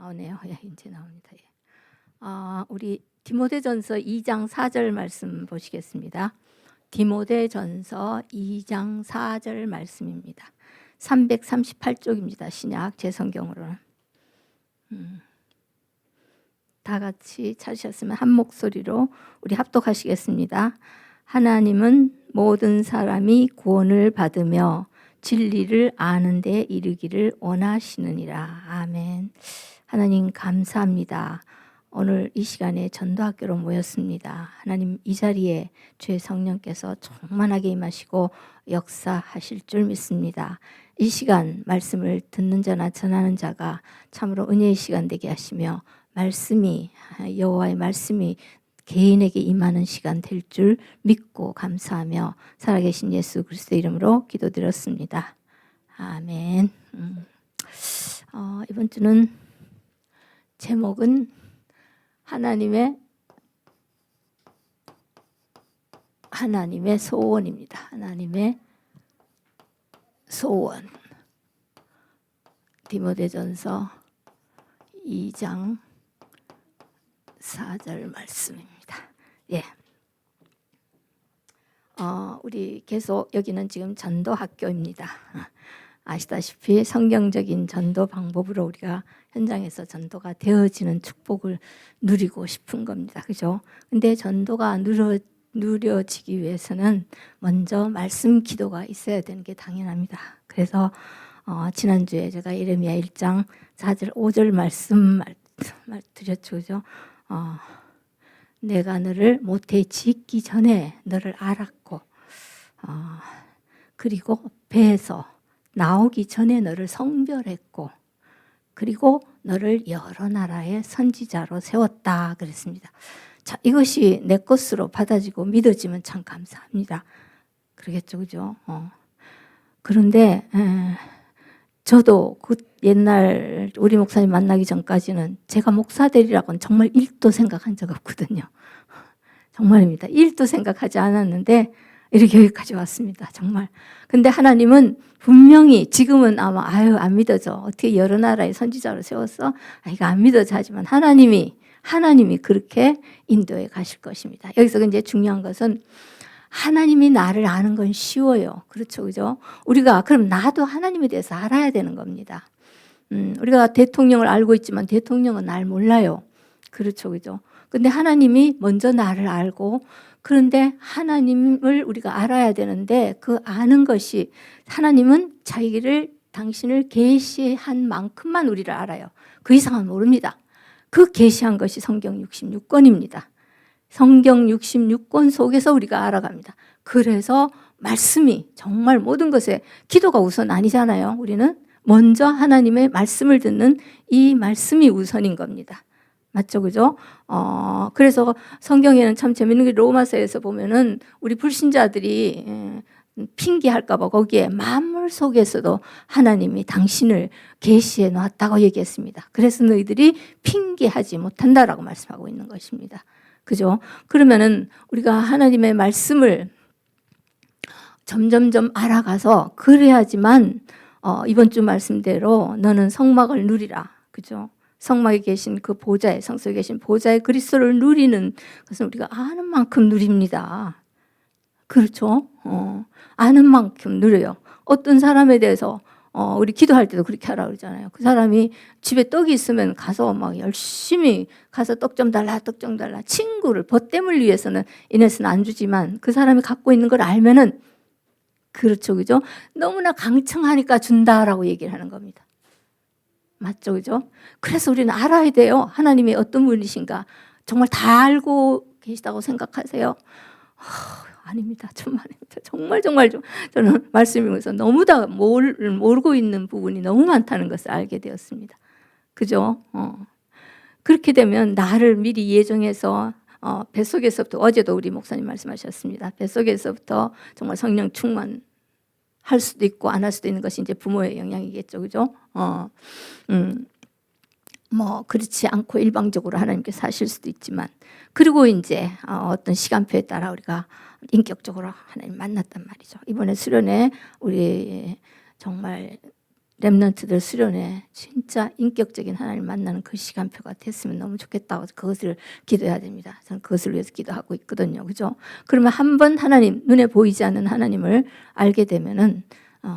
나오네요. 예, 이제 나옵니다. 예. 우리 디모데전서 2장 4절 말씀 보시겠습니다. 디모데전서 2장 4절 말씀입니다. 338쪽입니다. 신약 제 성경으로는. 다 같이 찾으셨으면 한 목소리로 우리 합독하시겠습니다. 하나님은 모든 사람이 구원을 받으며 진리를 아는 데 이르기를 원하시느니라. 아멘. 하나님 감사합니다. 오늘 이 시간에 전도학교로 모였습니다. 하나님 이 자리에 주의 성령께서 충만하게 임하시고 역사하실 줄 믿습니다. 이 시간 말씀을 듣는 자나 전하는 자가 참으로 은혜의 시간 되게 하시며 말씀이 여호와의 말씀이 개인에게 임하는 시간 될 줄 믿고 감사하며 살아계신 예수 그리스도의 이름으로 기도드렸습니다. 아멘. 이번 주는 제목은 하나님의 소원입니다. 하나님의 소원. 디모데전서 2장 4절 말씀입니다. 예. 우리 계속 여기는 지금 전도 학교입니다. 아시다시피 성경적인 전도 방법으로 우리가 현장에서 전도가 되어지는 축복을 누리고 싶은 겁니다. 그죠? 근데 전도가 누려지기 위해서는 먼저 말씀 기도가 있어야 되는 게 당연합니다. 그래서 지난주에 제가 예레미야 1장 4절 5절 말씀 드렸죠. 그죠? 내가 너를 모태에 짓기 전에 너를 알았고 그리고 배에서 나오기 전에 너를 성별했고 그리고 너를 여러 나라의 선지자로 세웠다 그랬습니다. 자, 이것이 내 것으로 받아지고 믿어지면 참 감사합니다. 그러겠죠, 그죠? 그런데 저도 그 옛날 우리 목사님 만나기 전까지는 제가 목사 되리라고는 정말 1도 생각한 적 없거든요. 정말입니다. 1도 생각하지 않았는데 이렇게 여기까지 왔습니다. 정말. 근데 하나님은 분명히 지금은 아마 안 믿어져. 어떻게 여러 나라의 선지자로 세웠어? 이거 안 믿어져 하지만 하나님이 그렇게 인도해 가실 것입니다. 여기서 이제 중요한 것은 하나님이 나를 아는 건 쉬워요. 그렇죠, 그죠? 우리가 그럼 나도 하나님에 대해서 알아야 되는 겁니다. 우리가 대통령을 알고 있지만 대통령은 날 몰라요. 그렇죠, 그죠? 근데 하나님이 먼저 나를 알고 그런데 하나님을 우리가 알아야 되는데 그 아는 것이 하나님은 당신을 계시한 만큼만 우리를 알아요. 그 이상은 모릅니다. 그 계시한 것이 성경 66권입니다. 성경 66권 속에서 우리가 알아갑니다. 그래서 말씀이 정말 모든 것에 기도가 우선 아니잖아요. 우리는 먼저 하나님의 말씀을 듣는 이 말씀이 우선인 겁니다. 맞죠, 그죠? 그래서 성경에는 참 재밌는 게 로마서에서 보면은 우리 불신자들이 핑계할까봐 거기에 만물 속에서도 하나님이 당신을 계시해 놨다고 얘기했습니다. 그래서 너희들이 핑계하지 못한다라고 말씀하고 있는 것입니다. 그죠? 그러면은 우리가 하나님의 말씀을 점점점 알아가서 그래야지만 이번 주 말씀대로 너는 성막을 누리라. 그죠? 성막에 계신 그 보좌에 성소에 계신 보좌의 그리스도를 누리는 것은 우리가 아는 만큼 누립니다. 그렇죠? 아는 만큼 누려요. 어떤 사람에 대해서 우리 기도할 때도 그렇게 하라고 그러잖아요. 그 사람이 집에 떡이 있으면 가서 막 열심히 가서 떡 좀 달라, 떡 좀 달라. 친구를 보탬을 위해서는 인해서는 안 주지만 그 사람이 갖고 있는 걸 알면은 그렇죠, 그죠? 너무나 강청하니까 준다라고 얘기를 하는 겁니다. 맞죠, 그죠? 그래서 우리는 알아야 돼요. 하나님이 어떤 분이신가. 정말 다 알고 계시다고 생각하세요? 아닙니다. 천만입니다. 정말 저는 말씀이면서 너무 다 모르고 있는 부분이 너무 많다는 것을 알게 되었습니다. 그죠? 그렇게 되면 나를 미리 예정해서 뱃속에서부터 어제도 우리 목사님 말씀하셨습니다. 뱃속에서부터 정말 성령 충만 할 수도 있고 안 할 수도 있는 것이 이제 부모의 영향이겠죠, 그죠? 그렇지 않고 일방적으로 하나님께서 하실 수도 있지만 그리고 이제 어떤 시간표에 따라 우리가 인격적으로 하나님 만났단 말이죠. 이번에 수련회 우리 정말 렘넌트들 수련회 진짜 인격적인 하나님 만나는 그 시간표가 됐으면 너무 좋겠다고 그것을 기도해야 됩니다. 저는 그것을 위해서 기도하고 있거든요. 그죠? 그러면 한 번 하나님, 눈에 보이지 않는 하나님을 알게 되면은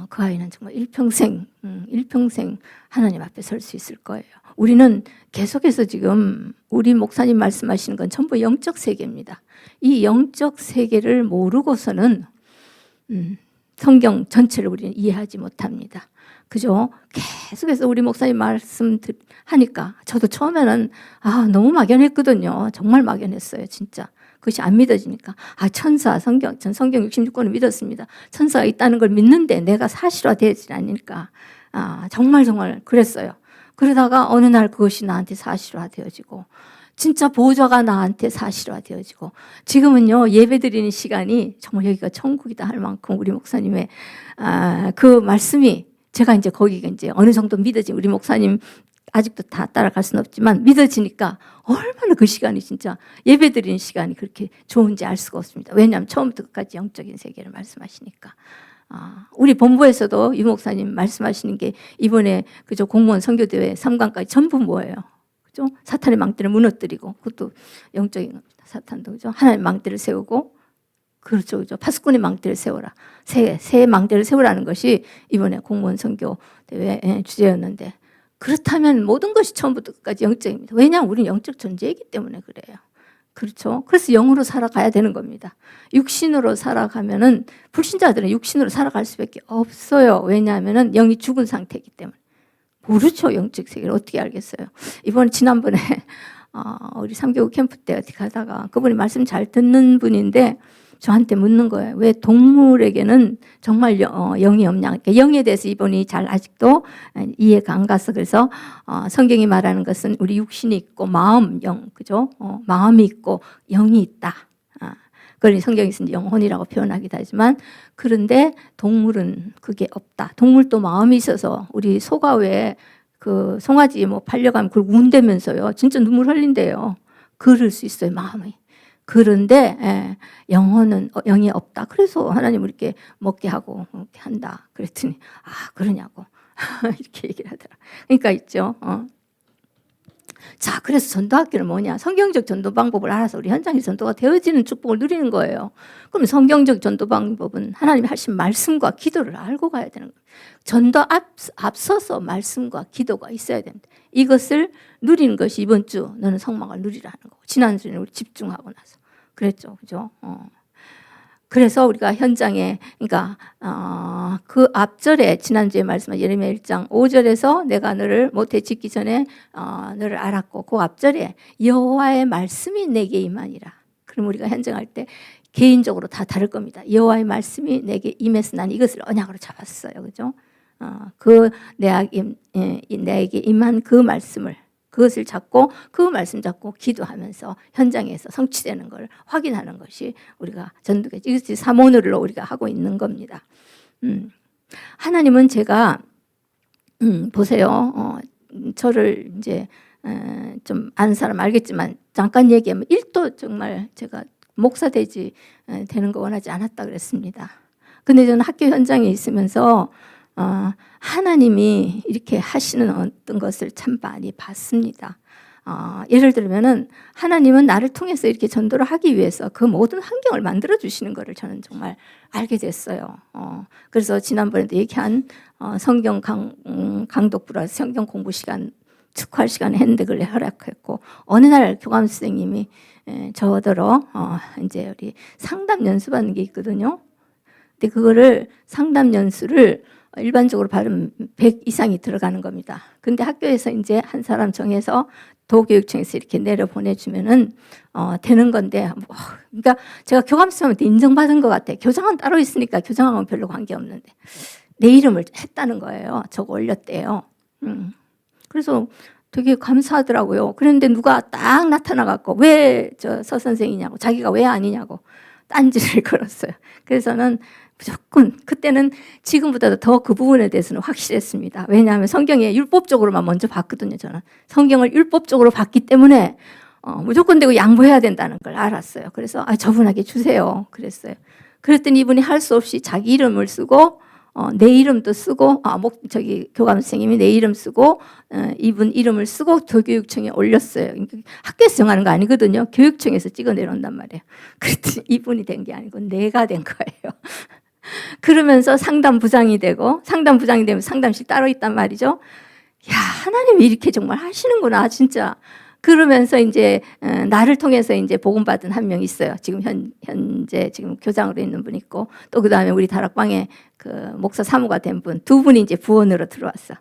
그 아이는 정말 일평생 하나님 앞에 설 수 있을 거예요. 우리는 계속해서 지금 우리 목사님 말씀하시는 건 전부 영적 세계입니다. 이 영적 세계를 모르고서는 성경 전체를 우리는 이해하지 못합니다. 그죠? 계속해서 우리 목사님 말씀 하니까 저도 처음에는 너무 막연했거든요. 정말 막연했어요. 진짜. 그것이 안 믿어지니까 천사, 성경, 전 성경 66권을 믿었습니다. 천사가 있다는 걸 믿는데 내가 사실화되지 않으니까 정말 그랬어요. 그러다가 어느 날 그것이 나한테 사실화되어지고 진짜 보좌가 나한테 사실화되어지고 지금은요 예배드리는 시간이 정말 여기가 천국이다 할 만큼 우리 목사님의 그 말씀이 제가 이제 거기가 이제 어느 정도 믿어진 우리 목사님 아직도 다 따라갈 수는 없지만 믿어지니까 얼마나 그 시간이 진짜 예배드리는 시간이 그렇게 좋은지 알 수가 없습니다. 왜냐하면 처음부터 끝까지 영적인 세계를 말씀하시니까. 우리 본부에서도 이 목사님 말씀하시는 게 이번에 그저 공무원 선교대회 3강까지 전부 뭐예요? 그죠? 사탄의 망대를 무너뜨리고 그것도 영적인 겁니다. 사탄도 그죠? 하나님의 망대를 세우고 그렇죠, 그죠? 파수꾼의 망대를 세워라. 새 망대를 세우라는 것이 이번에 공무원 선교대회 주제였는데 그렇다면 모든 것이 처음부터 끝까지 영적입니다. 왜냐하면 우리는 영적 존재이기 때문에 그래요. 그렇죠. 그래서 영으로 살아가야 되는 겁니다. 육신으로 살아가면은 불신자들은 육신으로 살아갈 수밖에 없어요. 왜냐하면은 영이 죽은 상태이기 때문에. 모르죠. 영적 세계를 어떻게 알겠어요. 지난번에 우리 3개국 캠프 때 어떻게 가다가 그분이 말씀 잘 듣는 분인데 저한테 묻는 거예요. 왜 동물에게는 정말 영이 없냐. 그러니까 영에 대해서 이분이 잘 아직도 이해가 안 가서 그래서 성경이 말하는 것은 우리 육신이 있고 마음, 영, 그죠? 마음이 있고 영이 있다. 그걸 성경에서는 영혼이라고 표현하기도 하지만 그런데 동물은 그게 없다. 동물도 마음이 있어서 우리 소가 왜 그 송아지 팔려가면 그걸 운대면서요. 진짜 눈물 흘린대요. 그럴 수 있어요. 마음이. 그런데 영이 없다. 그래서 하나님을 이렇게 먹게 하고 이렇게 한다. 그랬더니 그러냐고 이렇게 얘기를 하더라. 그러니까 있죠. 자, 그래서 전도학교는 뭐냐? 성경적 전도 방법을 알아서 우리 현장에 전도가 되어지는 축복을 누리는 거예요. 그럼 성경적 전도 방법은 하나님이 하신 말씀과 기도를 알고 가야 되는 거예요. 전도 앞서서 말씀과 기도가 있어야 됩니다. 이것을 누리는 것이 이번 주 너는 성막을 누리라는 거고 지난주에는 우리 집중하고 나서 그랬죠. 그죠? 그래서 우리가 현장에 그러니까 그 앞절에 지난주에 말씀한 예레미야 1장 5절에서 내가 너를 모태 짓기 전에 너를 알았고 그 앞절에 여호와의 말씀이 내게 임하니라. 그럼 우리가 현장할 때 개인적으로 다 다를 겁니다. 여호와의 말씀이 내게 임해서 난 이것을 언약으로 잡았어요. 그죠? 내게 임한 그 말씀을 그것을 잡고 그 말씀 잡고 기도하면서 현장에서 성취되는 걸 확인하는 것이 우리가 전도계 이것이 사모늘로 우리가 하고 있는 겁니다. 하나님은 제가 보세요. 저를 이제 좀 아는 사람 알겠지만 잠깐 얘기하면 1도 정말 제가 목사 되는 거 원하지 않았다 그랬습니다. 근데 저는 학교 현장에 있으면서 하나님이 이렇게 하시는 어떤 것을 참 많이 봤습니다. 예를 들면은 하나님은 나를 통해서 이렇게 전도를 하기 위해서 그 모든 환경을 만들어 주시는 것을 저는 정말 알게 됐어요. 그래서 지난번에도 얘기한 성경 강독부라 성경 공부 시간 축구할 시간에 했는데 그걸 허락했고 어느 날 교감 선생님이 저더러 이제 우리 상담 연수하는 게 있거든요. 근데 그거를 상담 연수를 일반적으로 받으면 100 이상이 들어가는 겁니다. 근데 학교에서 이제 한 사람 정해서 도교육청에서 이렇게 내려 보내주면은 되는 건데, 그러니까 제가 교감선생님한테 인정받은 것 같아요. 교장은 따로 있으니까 교장하고는 별로 관계 없는데 내 이름을 했다는 거예요. 저거 올렸대요. 그래서 되게 감사하더라고요. 그런데 누가 딱 나타나갖고 왜 저 서 선생이냐고 자기가 왜 아니냐고 딴지를 걸었어요. 그래서는 무조건 그때는 지금보다도 더 그 부분에 대해서는 확실했습니다. 왜냐하면 성경에 율법적으로만 먼저 봤거든요. 저는 성경을 율법적으로 봤기 때문에 무조건 되고 양보해야 된다는 걸 알았어요. 그래서 저분에게 주세요 그랬어요. 그랬더니 이분이 할 수 없이 자기 이름을 쓰고 내 이름도 쓰고 교감 선생님이 내 이름 쓰고 이분 이름을 쓰고 교육청에 올렸어요. 학교에서 정하는 거 아니거든요. 교육청에서 찍어 내려온단 말이에요. 그랬더니 이분이 된 게 아니고 내가 된 거예요. 그러면서 상담부장이 되고, 상담부장이 되면 상담실 따로 있단 말이죠. 야, 하나님이 이렇게 정말 하시는구나, 진짜. 그러면서 이제 나를 통해서 이제 복음받은 한 명 있어요. 지금 현재 지금 교장으로 있는 분 있고, 또 그다음에 우리 다락방에 그 목사 사무가 된 분, 두 분이 이제 부원으로 들어왔어.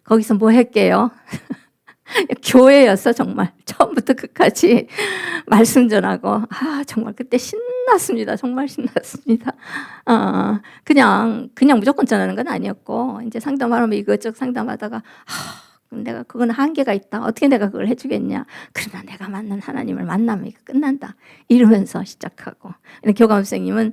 거기서 뭐 했게요? 교회였어. 정말 처음부터 끝까지 말씀 전하고, 정말 그때 신났습니다. 정말 신났습니다. 그냥 무조건 전하는 건 아니었고, 이제 상담하면 이것저것 상담하다가 내가 그건 한계가 있다. 어떻게 내가 그걸 해주겠냐. 그러나 내가 만난 하나님을 만나면 이거 끝난다. 이러면서 시작하고. 교감 선생님은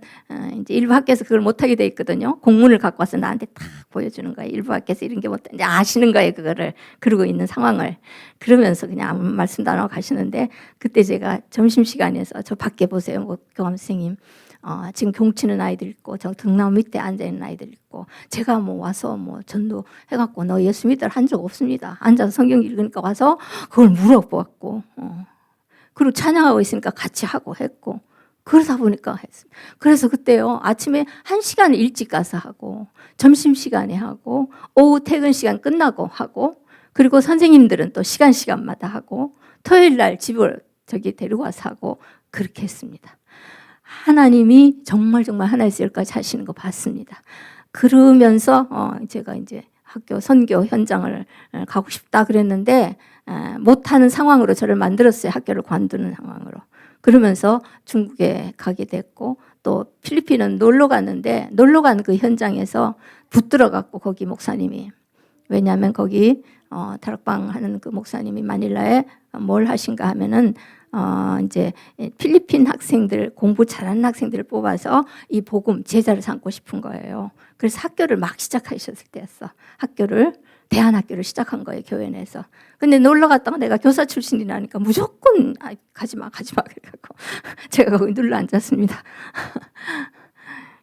이제 일부 학교에서 그걸 못하게 돼 있거든요. 공문을 갖고 와서 나한테 딱 보여주는 거예요. 일부 학교에서 이런 게 못해. 이제 아시는 거예요. 그거를. 그러고 있는 상황을. 그러면서 그냥 아무 말씀도 안 하고 가시는데, 그때 제가 점심시간에서 저 밖에 보세요. 교감 선생님. 지금 경치는 아이들 있고, 저 등나무 밑에 앉아있는 아이들 있고, 제가 와서 전도 해갖고, 너 예수 믿으라 한 적 없습니다. 앉아서 성경 읽으니까 와서 그걸 물어보았고, 그리고 찬양하고 있으니까 같이 하고 했고, 그러다 보니까 했습니다. 그래서 그때요, 아침에 1시간 일찍 가서 하고, 점심시간에 하고, 오후 퇴근 시간 끝나고 하고, 그리고 선생님들은 또 시간마다 하고, 토요일 날 집을 데리고 와서 하고, 그렇게 했습니다. 하나님이 정말 하나에서 열까지 하시는 거 봤습니다. 그러면서 제가 이제 학교 선교 현장을 가고 싶다 그랬는데 못하는 상황으로 저를 만들었어요. 학교를 관두는 상황으로. 그러면서 중국에 가게 됐고, 또 필리핀은 놀러 갔는데, 놀러 간 그 현장에서 붙들어갖고 거기 목사님이, 왜냐하면 거기 다락방 하는 그 목사님이 마닐라에 뭘 하신가 하면은 이제 필리핀 학생들, 공부 잘하는 학생들을 뽑아서 이 복음 제자를 삼고 싶은 거예요. 그래서 학교를 막 시작하셨을 때였어. 대안학교를 시작한 거예요, 교회 내에서. 근데 놀러 갔다가 내가 교사 출신이라니까 무조건 가지마 그래갖고 제가 거기 눌러 앉았습니다.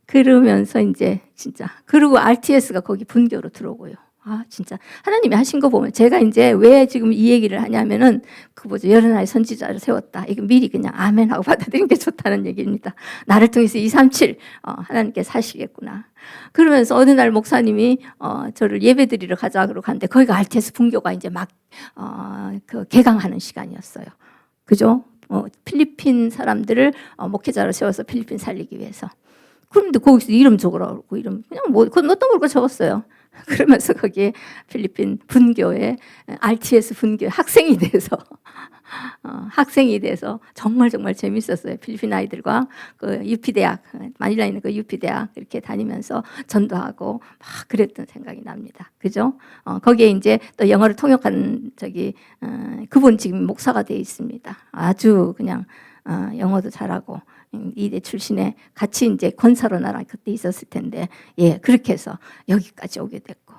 그러면서 이제 진짜, 그리고 RTS가 거기 분교로 들어오고요. 진짜 하나님이 하신 거 보면, 제가 이제 왜 지금 이 얘기를 하냐면은 여러 나라의 선지자를 세웠다. 이거 미리 그냥 아멘 하고 받아들이는 게 좋다는 얘기입니다. 나를 통해서 237 하나님께서 하시겠구나. 그러면서 어느 날 목사님이 저를 예배드리러 가자고 갔는데, 거기가 RTS 분교가 이제 막 그 개강하는 시간이었어요. 그죠? 필리핀 사람들을 목회자로 세워서 필리핀 살리기 위해서. 그런데 거기서 이름 적으라고, 이름 그냥 그건 어떤 걸 적었어요. 그러면서 거기에 필리핀 분교에 RTS 분교 학생이 돼서 정말 재밌었어요. 필리핀 아이들과 그 UP 대학, 마닐라에 있는 그 UP 대학 이렇게 다니면서 전도하고 막 그랬던 생각이 납니다. 그죠? 거기에 이제 또 영어를 통역하는 그분 지금 목사가 되어 있습니다. 아주 그냥 영어도 잘하고, 이대 출신에 같이 이제 권사로 나랑 그때 있었을 텐데, 그렇게 해서 여기까지 오게 됐고,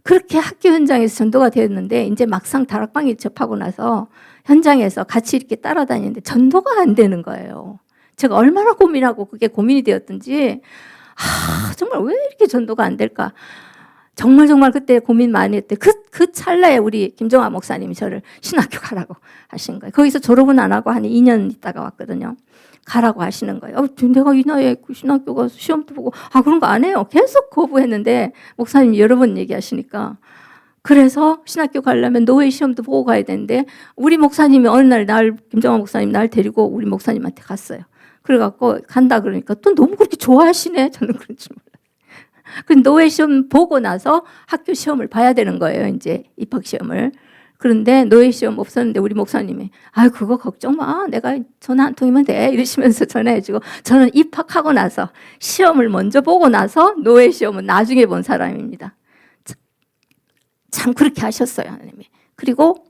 그렇게 학교 현장에서 전도가 되었는데, 이제 막상 다락방에 접하고 나서 현장에서 같이 이렇게 따라다니는데 전도가 안 되는 거예요. 제가 얼마나 고민하고 그게 고민이 되었든지, 정말 왜 이렇게 전도가 안 될까? 정말 그때 고민 많이 했대. 그 찰나에 우리 김정아 목사님이 저를 신학교 가라고 하신 거예요. 거기서 졸업은 안 하고 한 2년 있다가 왔거든요. 가라고 하시는 거예요. 내가 이 나이에 신학교 가서 시험도 보고, 그런 거 안 해요. 계속 거부했는데, 목사님이 여러 번 얘기하시니까. 그래서 신학교 가려면 노예 시험도 보고 가야 되는데, 우리 목사님이 어느 날 김정아 목사님 날 데리고 우리 목사님한테 갔어요. 그래갖고 간다 그러니까 또 너무 그렇게 좋아하시네. 저는 그런 줄 몰라요. 그 노예 시험 보고 나서 학교 시험을 봐야 되는 거예요. 이제 입학 시험을. 그런데 노예 시험 없었는데 우리 목사님이 그거 걱정 마. 내가 전화 한 통이면 돼. 이러시면서 전화해주고, 저는 입학하고 나서 시험을 먼저 보고 나서 노예 시험은 나중에 본 사람입니다. 참 그렇게 하셨어요, 하나님이. 그리고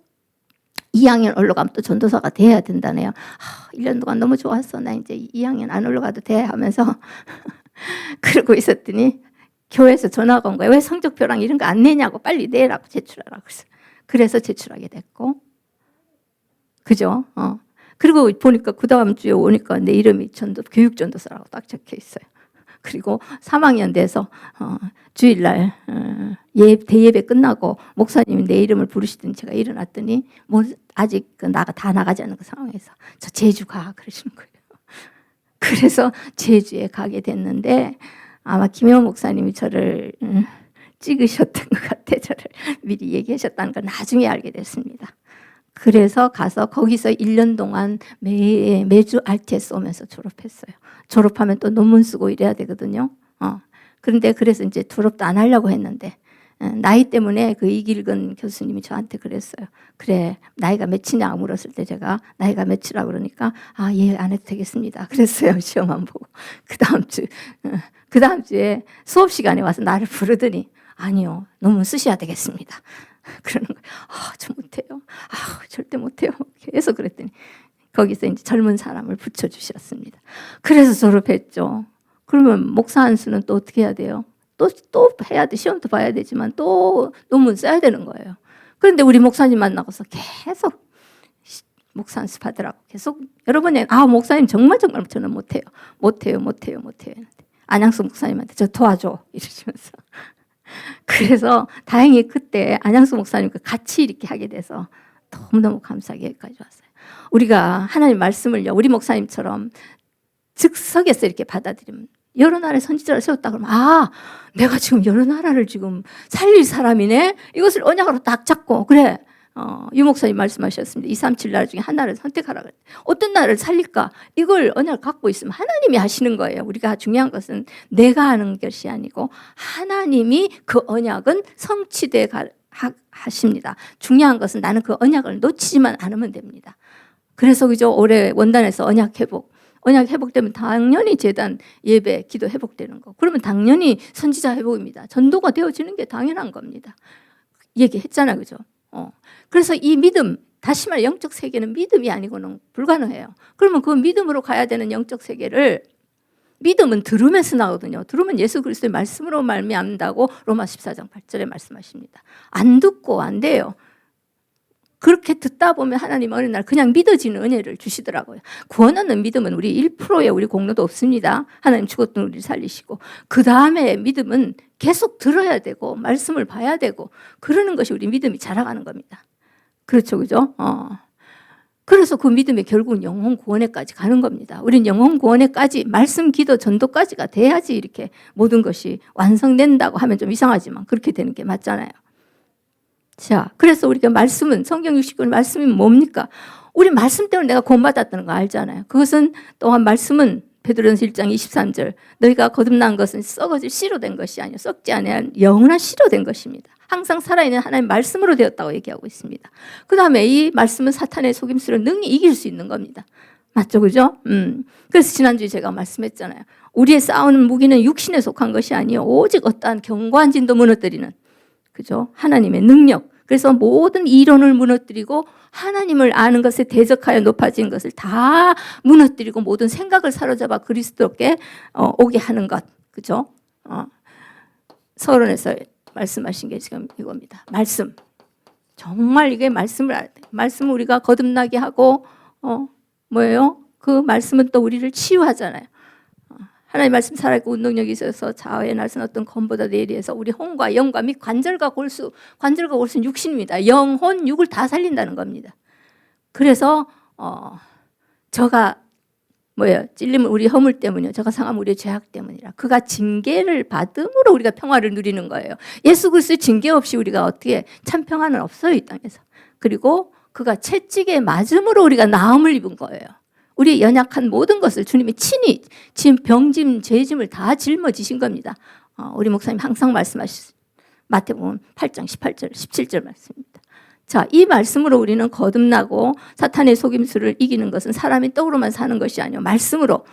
2학년 올라가면 또 전도사가 돼야 된다네요. 1년 동안 너무 좋았어. 나 이제 2학년 안 올라가도 돼 하면서 그러고 있었더니 교회에서 전화가 온 거예요. 왜 성적표랑 이런 거 안 내냐고, 빨리 내라고, 제출하라고. 그래서 제출하게 됐고, 그죠? 그리고 보니까 그 다음 주에 오니까 내 이름이 교육전도사라고 딱 적혀 있어요. 그리고 3학년 돼서 주일날 대예배 끝나고 목사님이 내 이름을 부르시더니 제가 일어났더니 뭐 아직 나가 다 나가지 않은 그 상황에서 저 제주 가 그러시는 거예요. 그래서 제주에 가게 됐는데 아마 김혜원 목사님이 저를 찍으셨던 것 같아. 저를 미리 얘기하셨다는 걸 나중에 알게 됐습니다. 그래서 가서 거기서 1년 동안 매주 RTS 오면서 졸업했어요. 졸업하면 또 논문 쓰고 이래야 되거든요. 그런데 그래서 이제 졸업도 안 하려고 했는데 나이 때문에 그 이길근 교수님이 저한테 그랬어요. 그래 나이가 몇이냐고 물었을 때 제가 나이가 몇이라고 그러니까 예 안 해도 되겠습니다. 그랬어요. 시험 안 보고. 그 다음 주에 수업 시간에 와서 나를 부르더니 아니요 논문 쓰셔야 되겠습니다. 그러는 거예요. 저 못해요. 절대 못해요. 계속 그랬더니 거기서 이제 젊은 사람을 붙여주셨습니다. 그래서 졸업했죠. 그러면 목사 안수는 또 어떻게 해야 돼요? 또 해야 돼. 시험도 봐야 되지만 또 논문 써야 되는 거예요. 그런데 우리 목사님 만나고서 계속 목사 안수 받으라고 계속 여러 번 목사님 정말 저는 못해요. 안양수 목사님한테 저 도와줘 이러시면서 그래서 다행히 그때 안양수 목사님과 같이 이렇게 하게 돼서 너무너무 감사하게 여기까지 왔어요. 우리가 하나님 말씀을요 우리 목사님처럼 즉석에서 이렇게 받아들이면 여러 나라의 선지자를 세웠다 그러면 내가 지금 여러 나라를 지금 살릴 사람이네. 이것을 언약으로 딱 잡고 그래. 유 목사님 말씀하셨습니다. 237 나라 중에 한 나라를 선택하라 그랬어요. 어떤 나라를 살릴까? 이걸 언약을 갖고 있으면 하나님이 하시는 거예요. 우리가 중요한 것은 내가 하는 것이 아니고 하나님이 그 언약은 성취돼 하십니다. 중요한 것은 나는 그 언약을 놓치지만 않으면 됩니다. 그래서 그죠 올해 원단에서 언약 회복되면 당연히 제단 예배 기도 회복되는 거. 그러면 당연히 선지자 회복입니다. 전도가 되어지는 게 당연한 겁니다. 얘기했잖아요. 그죠? 그래서 이 믿음, 다시 말해 영적 세계는 믿음이 아니고는 불가능해요. 그러면 그 믿음으로 가야 되는 영적 세계를 믿음은 들으면서 나거든요. 들으면 예수 그리스도의 말씀으로 말미암는다고 로마 14장 8절에 말씀하십니다. 안 듣고 안 돼요. 그렇게 듣다 보면 하나님 어느 날 그냥 믿어지는 은혜를 주시더라고요. 구원 얻는 믿음은 우리 1%의 우리 공로도 없습니다. 하나님 죽었던 우리를 살리시고 그 다음에 믿음은 계속 들어야 되고 말씀을 봐야 되고 그러는 것이 우리 믿음이 자라가는 겁니다. 그렇죠, 그죠? 그래서 그 믿음이 결국은 영혼 구원에까지 가는 겁니다. 우리는 영혼 구원에까지 말씀, 기도, 전도까지가 돼야지 이렇게 모든 것이 완성된다고 하면 좀 이상하지만 그렇게 되는 게 맞잖아요. 자, 그래서 우리가 말씀은 성경 69권 말씀이 뭡니까? 우리 말씀 때문에 내가 구원받았다는 거 알잖아요. 그것은 또한 말씀은 베드로전서 1장 23절 너희가 거듭난 것은 썩어질 씨로 된 것이 아니요 썩지 아니한 영원한 씨로 된 것입니다. 항상 살아있는 하나님 말씀으로 되었다고 얘기하고 있습니다. 그 다음에 이 말씀은 사탄의 속임수를 능히 이길 수 있는 겁니다. 맞죠, 그죠? 그래서 지난주에 제가 말씀했잖아요. 우리의 싸우는 무기는 육신에 속한 것이 아니요 오직 어떠한 견고한 진도 무너뜨리는 그죠? 하나님의 능력. 그래서 모든 이론을 무너뜨리고 하나님을 아는 것에 대적하여 높아진 것을 다 무너뜨리고 모든 생각을 사로잡아 그리스도께 오게 하는 것. 그죠? 서론에서 말씀하신 게 지금 이겁니다. 말씀. 정말 이게 말씀을 알아야 돼요. 말씀을 우리가 거듭나게 하고 뭐예요? 그 말씀은 또 우리를 치유하잖아요. 하나님 말씀 살아있고 운동력이 있어서 좌우의 날선 어떤 검보다 내리해서 우리 혼과 영과 및 관절과 골수는 육신입니다. 영, 혼, 육을 다 살린다는 겁니다. 그래서 저가 찔림은 우리 허물 때문이요 저가 상함은 우리의 죄악 때문이라 그가 징계를 받음으로 우리가 평화를 누리는 거예요. 예수 그리스도의 징계 없이 우리가 어떻게 참 평화는 없어요 이 땅에서. 그리고 그가 채찍에 맞음으로 우리가 나음을 입은 거예요. 우리 연약한 모든 것을 주님이 친히 지금 병짐, 죄짐을 다 짊어지신 겁니다. 우리 목사님 항상 말씀하시죠. 마태복음 8장 18절, 17절 말씀입니다. 자, 이 말씀으로 우리는 거듭나고 사탄의 속임수를 이기는 것은 사람이 떡으로만 사는 것이 아니요 말씀으로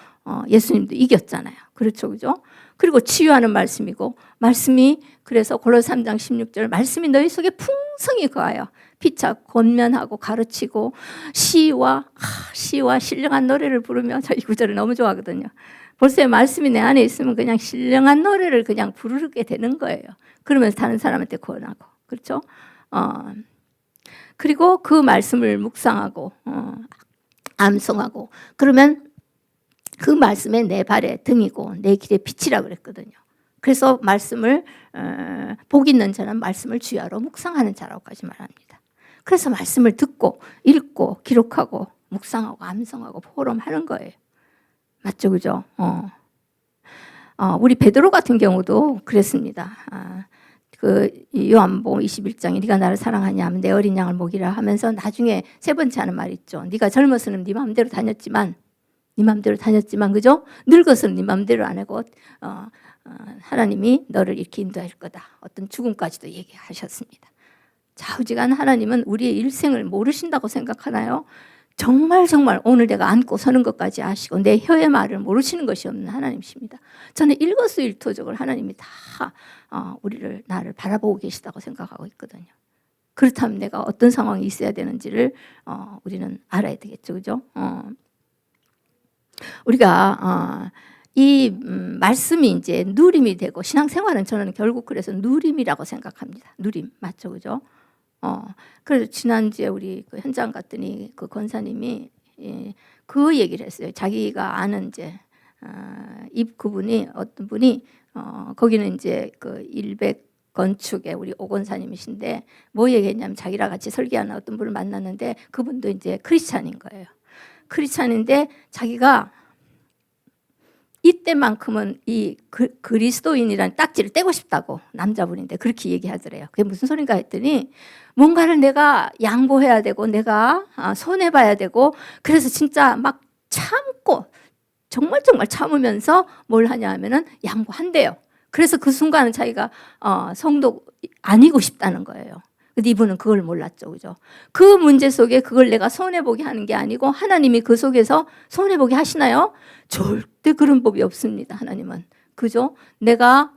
예수님도 이겼잖아요. 그렇죠, 그죠? 그리고 치유하는 말씀이고 말씀이 그래서 골로새 3장 16절 말씀이 너희 속에 풍성히 거하여 피차 권면하고 가르치고 시와 신령한 노래를 부르며 저 이 구절을 너무 좋아하거든요. 벌써 말씀이 내 안에 있으면 그냥 신령한 노래를 그냥 부르게 되는 거예요. 그러면서 다른 사람한테 권하고 그렇죠? 그리고 그 말씀을 묵상하고 암송하고 그러면 그 말씀에 내 발의 등이고 내 길의 빛이라 그랬거든요. 그래서 말씀을 복 있는 자는 말씀을 주야로 묵상하는 자라고까지 말합니다. 그래서 말씀을 듣고 읽고 기록하고 묵상하고 암송하고 포럼하는 거예요. 맞죠, 그죠? 우리 베드로 같은 경우도 그랬습니다. 그 요한복음 21장에 네가 나를 사랑하냐 하면 내 어린 양을 먹이라 하면서 나중에 세 번째 하는 말 있죠. 네가 젊어서는 네 마음대로 다녔지만 그죠? 늙어서는 네 마음대로 안 하고 하나님이 너를 이렇게 인도할 거다. 어떤 죽음까지도 얘기하셨습니다. 좌우지간 하나님은 우리의 일생을 모르신다고 생각하나요? 정말 오늘 내가 앉고 서는 것까지 아시고 내 혀의 말을 모르시는 것이 없는 하나님이십니다. 저는 일거수일투족을 하나님이 다 나를 바라보고 계시다고 생각하고 있거든요. 그렇다면 내가 어떤 상황이 있어야 되는지를 우리는 알아야 되겠죠, 그죠? 우리가 이 말씀이 이제 누림이 되고 신앙생활은 저는 결국 그래서 누림이라고 생각합니다. 누림 맞죠, 그죠? 그래서 지난주에 우리 그 현장 갔더니 그 권사님이 그 얘기를 했어요. 자기가 아는 이제 그분이 어떤 분이 거기는 이제 그 일백 건축의 우리 오 권사님이신데 뭐 얘기했냐면 자기랑 같이 설계하는 어떤 분을 만났는데 그분도 이제 크리스찬인 거예요. 크리스찬인데 자기가 이때만큼은 이 그리스도인이라는 딱지를 떼고 싶다고 남자분인데 그렇게 얘기하더래요. 그게 무슨 소린가 했더니 뭔가를 내가 양보해야 되고 내가 손해봐야 되고 그래서 진짜 막 참고 정말 참으면서 뭘 하냐 하면은 양보한대요. 그래서 그 순간은 자기가 성도 아니고 싶다는 거예요. 근데 이분은 그걸 몰랐죠, 그죠? 그 문제 속에 그걸 내가 손해보게 하는 게 아니고 하나님이 그 속에서 손해보게 하시나요? 절대 그런 법이 없습니다, 하나님은. 그죠? 내가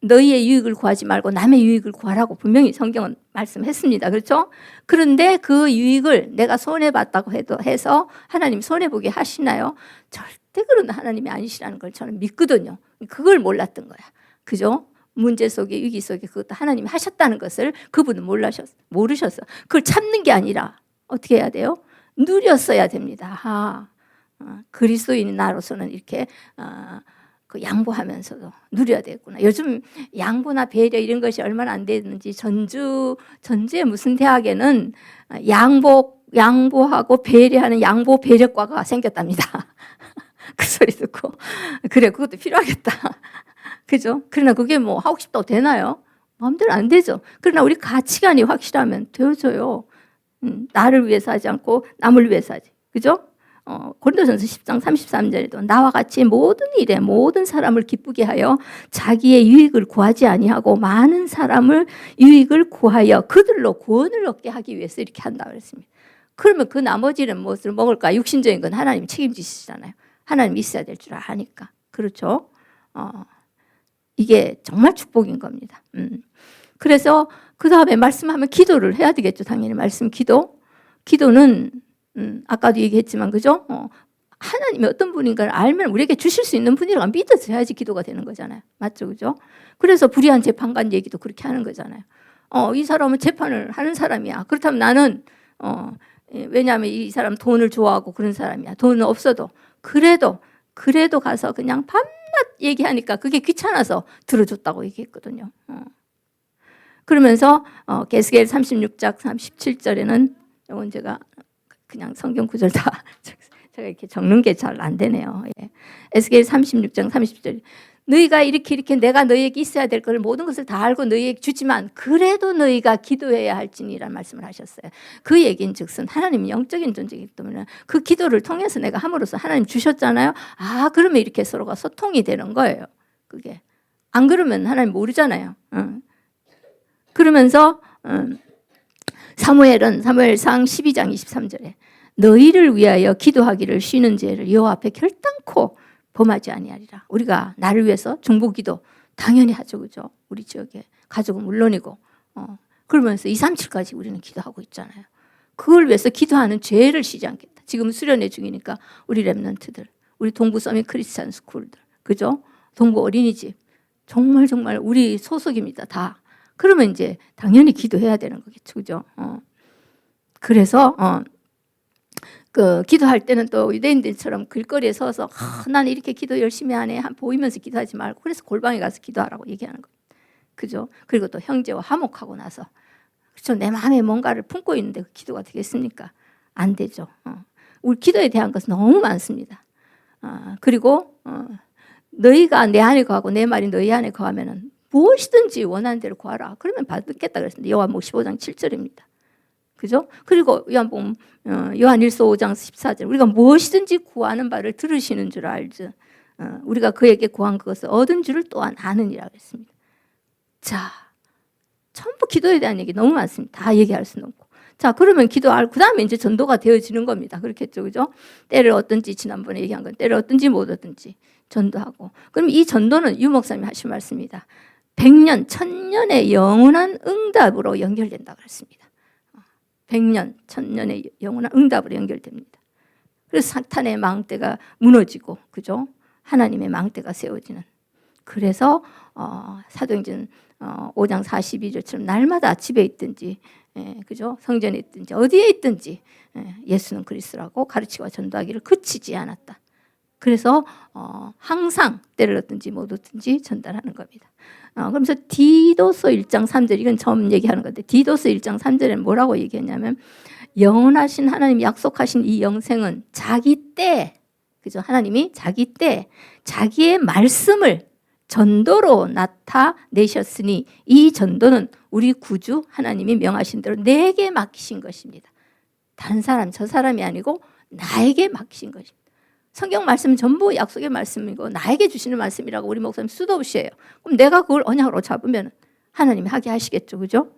너희의 유익을 구하지 말고 남의 유익을 구하라고 분명히 성경은 말씀했습니다. 그렇죠? 그런데 그 유익을 내가 손해봤다고 해서 하나님 손해보게 하시나요? 절대 그런 하나님이 아니시라는 걸 저는 믿거든요. 그걸 몰랐던 거야. 그죠? 문제 속에 위기 속에 그것도 하나님이 하셨다는 것을 그분은 모르셨어. 그걸 참는 게 아니라 어떻게 해야 돼요? 누렸어야 됩니다. 그리스도인 나로서는 이렇게 그 양보하면서도 누려야 되겠구나. 요즘 양보나 배려 이런 것이 얼마나 안 되는지 전주의 무슨 대학에는 양보하고 배려하는 양보 배려과가 생겼답니다. 그 소리 듣고 그래 그것도 필요하겠다. 그죠? 그러나 그게 뭐 하고 싶다고 되나요? 마음대로 안 되죠. 그러나 우리 가치관이 확실하면 되어져요. 나를 위해서 하지 않고 남을 위해서 하지. 그죠? 고린도전서 10장 33절에도 나와 같이 모든 일에 모든 사람을 기쁘게 하여 자기의 유익을 구하지 아니하고 많은 사람을 유익을 구하여 그들로 구원을 얻게 하기 위해서 이렇게 한다 그랬습니다. 그러면 그 나머지는 무엇을 먹을까? 육신적인 건 하나님 책임지시잖아요. 하나님 있어야 될 줄 아니까. 그렇죠? 이게 정말 축복인 겁니다. 그래서 그 다음에 말씀하면 기도를 해야 되겠죠. 당연히 말씀 기도는 아까도 얘기했지만 그죠? 하나님이 어떤 분인가를 알면 우리에게 주실 수 있는 분이라고 믿어서 해야지 기도가 되는 거잖아요. 맞죠, 그죠? 그래서 불의한 재판관 얘기도 그렇게 하는 거잖아요. 이 사람은 재판을 하는 사람이야. 그렇다면 나는 왜냐하면 이 사람 돈을 좋아하고 그런 사람이야. 돈은 없어도 그래도 가서 그냥 밤낮 얘기하니까 그게 귀찮아서 들어줬다고 얘기했거든요. 그러면서 에스겔 36장 37절에는 이건 제가 그냥 성경 구절 다 제가 이렇게 적는 게 잘 안 되네요. 에스겔 36장 30절 너희가 이렇게 내가 너희에게 있어야 될 것을 모든 것을 다 알고 너희에게 주지만 그래도 너희가 기도해야 할지니라는 말씀을 하셨어요. 그 얘기인 즉슨 하나님이 영적인 존재이기 때문에 그 기도를 통해서 내가 함으로써 하나님 주셨잖아요. 그러면 이렇게 서로가 소통이 되는 거예요. 그게 안 그러면 하나님 모르잖아요. 그러면서 사무엘상 12장 23절에 너희를 위하여 기도하기를 쉬는 죄를 여호와 앞에 결단코 범하지 아니하리라. 우리가 나를 위해서 중보기도 당연히 하죠, 그죠? 우리 지역에 가족은 물론이고 그러면서 237까지 우리는 기도하고 있잖아요. 그걸 위해서 기도하는 죄를 쉬지 않겠다. 지금 수련회 중이니까 우리 랩런트들, 우리 동부 서밋 크리스찬 스쿨들, 그죠? 동부 어린이집 정말 우리 소속입니다, 다. 그러면 이제 당연히 기도해야 되는 거겠죠, 그죠? 그래서 그 기도할 때는 또 유대인들처럼 길거리에 서서 나는 이렇게 기도 열심히 하네 보이면서 기도하지 말고 그래서 골방에 가서 기도하라고 얘기하는 거예요. 그죠? 그리고 또 형제와 화목하고 나서 그렇죠? 내 마음에 뭔가를 품고 있는데 그 기도가 되겠습니까? 안 되죠. 우리 기도에 대한 것은 너무 많습니다. 그리고 너희가 내 안에 거하고 내 말이 너희 안에 거하면은 무엇이든지 원하는 대로 구하라. 그러면 받겠다 그랬습니다. 요한복음 15장 7절입니다. 그죠? 그리고 요한복음 요한일서 5장 14절 우리가 무엇이든지 구하는 바를 들으시는 줄 알지. 우리가 그에게 구한 그것을 얻은 줄을 또한 아느니라 했습니다. 자, 전부 기도에 대한 얘기 너무 많습니다. 다 얘기할 수는 없고. 자, 그러면 기도할 그 다음에 이제 전도가 되어지는 겁니다. 그렇겠죠, 그죠? 때를 얻든지 지난번에 얘기한 건 때를 얻든지 못 얻든지 전도하고. 그럼 이 전도는 유 목사님이 하신 말씀입니다. 100년, 1000년의 영원한 응답으로 연결된다 그랬습니다. 100년, 1000년의 영원한 응답으로 연결됩니다. 그래서 사탄의 망대가 무너지고, 그죠? 하나님의 망대가 세워지는. 그래서 사도행전 5장 42절처럼 날마다 집에 있든지, 그죠? 성전에 있든지 어디에 있든지 예수는 그리스도라고 가르치고 전도하기를 그치지 않았다. 그래서 항상 때를 얻든지 못 얻든지 전달하는 겁니다. 그러면서 디도서 1장 3절 이건 처음 얘기하는 건데 디도서 1장 3절에는 뭐라고 얘기했냐면 영원하신 하나님이 약속하신 이 영생은 자기 때, 그죠? 하나님이 자기 때 자기의 말씀을 전도로 나타내셨으니 이 전도는 우리 구주 하나님이 명하신 대로 내게 맡기신 것입니다. 다른 사람 저 사람이 아니고 나에게 맡기신 것입니다. 성경 말씀은 전부 약속의 말씀이고 나에게 주시는 말씀이라고 우리 목사님 수도 없이 해요. 그럼 내가 그걸 언약으로 잡으면 하나님이 하게 하시겠죠, 그죠?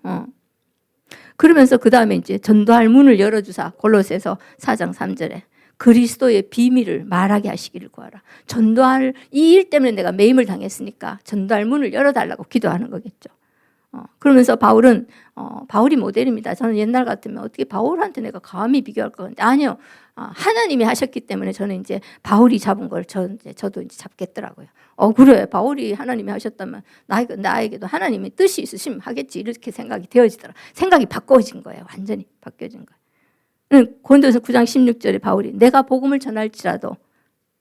그러면서 그 다음에 이제 전도할 문을 열어주사 골로새서 4장 3절에 그리스도의 비밀을 말하게 하시기를 구하라. 전도할 이 일 때문에 내가 매임을 당했으니까 전도할 문을 열어달라고 기도하는 거겠죠. 그러면서 바울은 바울이 모델입니다. 저는 옛날 같으면 어떻게 바울한테 내가 감히 비교할 것 같은데 아니요. 하나님이 하셨기 때문에 저는 이제 바울이 잡은 걸 저도 이제 잡겠더라고요. 그래 바울이 하나님이 하셨다면 나에게도 하나님의 뜻이 있으시면 하겠지 이렇게 생각이 되어지더라. 생각이 바꿔진 거예요. 완전히 바뀌어진 거예요. 고린도서 9장 16절에 바울이 내가 복음을 전할지라도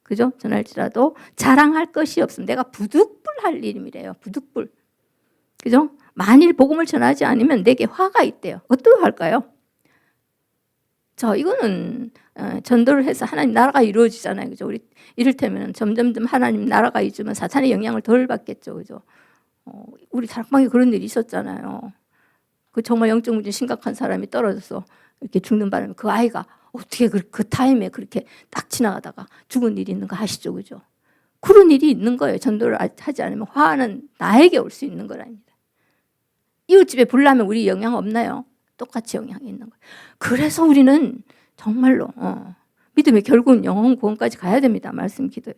그죠? 전할지라도 자랑할 것이 없으면 내가 부득불할 일임이래요. 부득불. 그죠? 만일 복음을 전하지 않으면 내게 화가 있대요. 어떡할까요? 이거는 전도를 해서 하나님 나라가 이루어지잖아요. 그죠? 우리 이를테면 점점점 하나님 나라가 이루어지면 사탄의 영향을 덜 받겠죠. 그죠? 우리 다락방에 그런 일이 있었잖아요. 그 정말 영적 문제 심각한 사람이 떨어져서 이렇게 죽는 바람에 그 아이가 어떻게 그 타임에 그렇게 딱 지나가다가 죽은 일이 있는가 하시죠. 그죠? 그런 일이 있는 거예요. 전도를 하지 않으면 화는 나에게 올 수 있는 거랍니다. 이웃집에 불 나면 우리 영향 없나요? 똑같이 영향이 있는 거예요. 그래서 우리는 정말로 믿음의 결국은 영혼 구원까지 가야 됩니다. 말씀 기도에.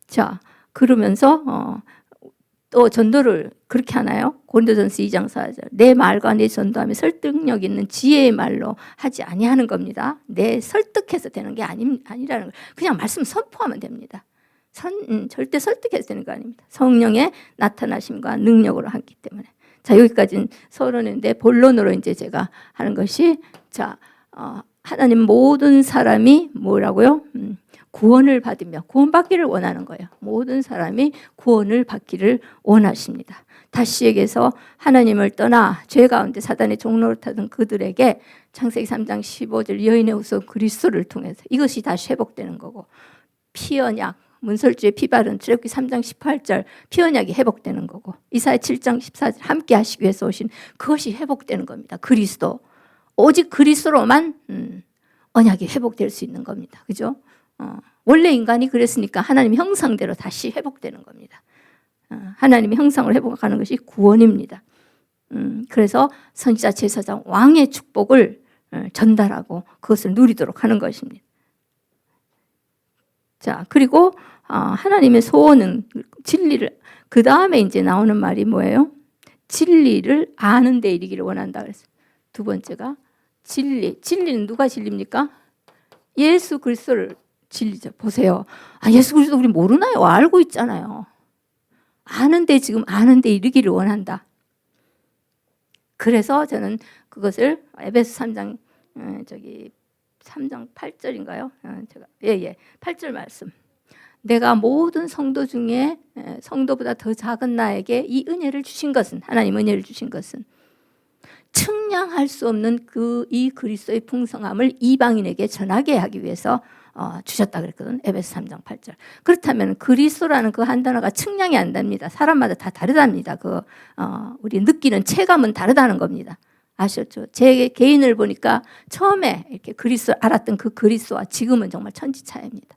자, 그러면서 또 전도를 그렇게 하나요? 고린도전서 2장 4절 내 말과 내 전도하며 설득력 있는 지혜의 말로 하지 아니하는 겁니다. 내 설득해서 되는 게 아니라는 걸 그냥 말씀 선포하면 됩니다. 절대 설득해서 되는 거 아닙니다. 성령의 나타나심과 능력으로 하기 때문에. 자, 여기까지는 서론인데 본론으로 이제 제가 하는 것이 자, 하나님 모든 사람이 뭐라고요? 구원을 받으며 구원받기를 원하는 거예요. 모든 사람이 구원을 받기를 원하십니다. 다시 얘기해서 하나님을 떠나 죄 가운데 사단의 종노릇하던 그들에게 창세기 3장 15절 여인의 후손 그리스도를 통해서 이것이 다시 회복되는 거고 피언약 문설주의 피바른 출애굽기 3장 18절 피언약이 회복되는 거고 이사야 7장 14절 함께 하시기 위해서 오신 그것이 회복되는 겁니다. 그리스도 오직 그리스도로만 언약이 회복될 수 있는 겁니다. 그죠? 원래 인간이 그랬으니까 하나님 형상대로 다시 회복되는 겁니다. 하나님의 형상을 회복하는 것이 구원입니다. 그래서 선지자 제사장 왕의 축복을 전달하고 그것을 누리도록 하는 것입니다. 자, 그리고 하나님의 소원은 진리를 그 다음에 이제 나오는 말이 뭐예요? 진리를 아는 데 이르기를 원한다 그랬어요. 두 번째가 진리는 누가 진리입니까? 예수 그리스도를 진리죠. 보세요. 예수 그리스도 우리 모르나요? 알고 있잖아요. 아는데 지금 아는데 이르기를 원한다. 그래서 저는 그것을 에베소 3장 저기 3장 8절인가요? 제가 8절 말씀. 내가 모든 성도 중에 성도보다 더 작은 나에게 이 은혜를 주신 것은, 하나님 은혜를 주신 것은 측량할 수 없는 이 그리스도의 풍성함을 이방인에게 전하게 하기 위해서 주셨다 그랬거든. 에베소 3장 8절. 그렇다면 그리스도라는 그 한 단어가 측량이 안 됩니다. 사람마다 다 다르답니다. 우리 느끼는 체감은 다르다는 겁니다. 아셨죠? 제 개인을 보니까 처음에 이렇게 그리스도 알았던 그 그리스도와 지금은 정말 천지차이입니다.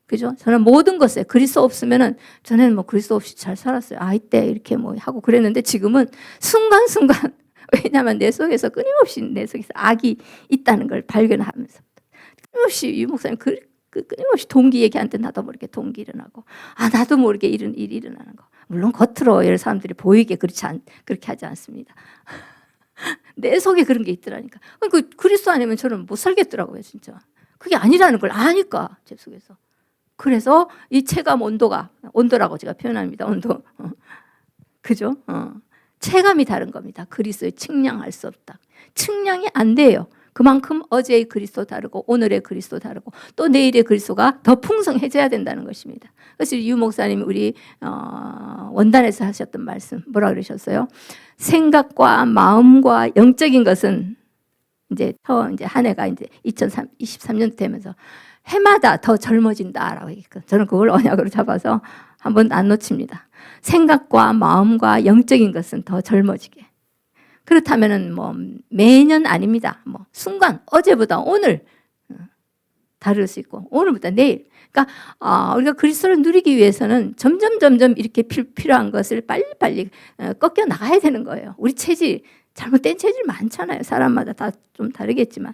그죠? 저는 모든 것에 그리스도 없으면은, 전에는 뭐 그리스도 없이 잘 살았어요. 이때 이렇게 뭐 하고 그랬는데, 지금은 순간순간, 왜냐하면 내 속에서 끊임없이 내 속에서 악이 있다는 걸 발견하면서 끊임없이 유 목사님 끊임없이 동기 얘기하는데 나도 모르게 동기 일어나고, 나도 모르게 이런 일이 일어나는 거. 물론 겉으로 여러 사람들이 보이게 그렇게 하지 않습니다. 내 속에 그런 게 있더라니까. 그리스도 아니면 저는 못 살겠더라고요, 진짜. 그게 아니라는 걸 아니까, 제 속에서. 그래서 이 체감 온도라고 제가 표현합니다. 온도. 그죠? 체감이 다른 겁니다. 그리스도의 측량할 수 없다. 측량이 안 돼요. 그만큼 어제의 그리스도 다르고 오늘의 그리스도 다르고 또 내일의 그리스도가 더 풍성해져야 된다는 것입니다. 그래서 유 목사님이 우리 원단에서 하셨던 말씀 뭐라 그러셨어요? 생각과 마음과 영적인 것은 이제 한 해가 이제 2023년 되면서 해마다 더 젊어진다라고 얘기했거든요. 저는 그걸 언약으로 잡아서 한번 안 놓칩니다. 생각과 마음과 영적인 것은 더 젊어지게. 그렇다면은 뭐 매년 아닙니다. 뭐 순간 어제보다 오늘 다를 수 있고 오늘보다 내일. 그러니까 우리가 그리스도를 누리기 위해서는 점점 이렇게 필요한 것을 빨리빨리 꺾여 나가야 되는 거예요. 우리 체질, 잘못된 체질 많잖아요. 사람마다 다 좀 다르겠지만.